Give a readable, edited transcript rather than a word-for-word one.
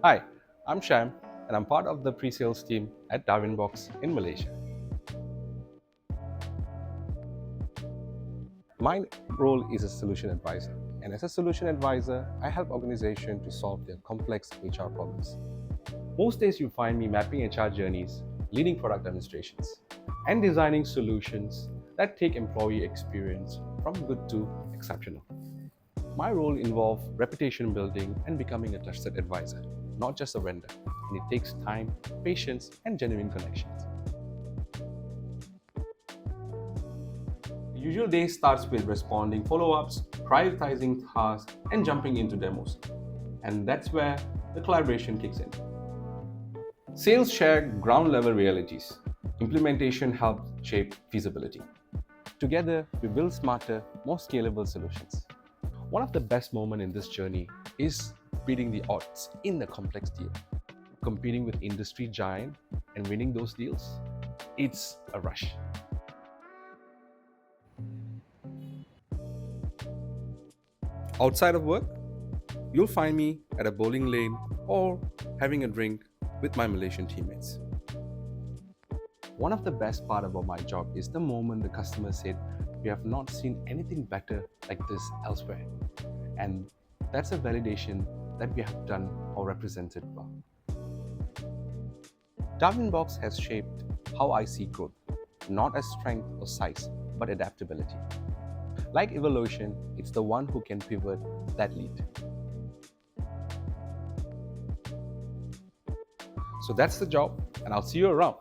Hi, I'm Shem and I'm part of the pre-sales team at Darwinbox in Malaysia. My role is a solution advisor, and as a solution advisor, I help organizations to solve their complex HR problems. Most days you find me mapping HR journeys, leading product demonstrations, and designing solutions that take employee experience from good to exceptional. My role involves reputation building and becoming a trusted advisor, not just a vendor, and it takes time, patience, and genuine connections. The usual day starts with responding follow-ups, prioritizing tasks, and jumping into demos. And that's where the collaboration kicks in. Sales share ground level realities. Implementation helps shape feasibility. Together, we build smarter, more scalable solutions. One of the best moments in this journey is beating the odds in a complex deal. Competing with industry giant and winning those deals, it's a rush. Outside of work, you'll find me at a bowling lane or having a drink with my Malaysian teammates. One of the best part about my job is the moment the customer said, "We have not seen anything better like this elsewhere." And that's a validation that we have done or represented well. Darwinbox has shaped how I see growth, not as strength or size, but adaptability. Like evolution, it's the one who can pivot that lead. So that's the job, and I'll see you around.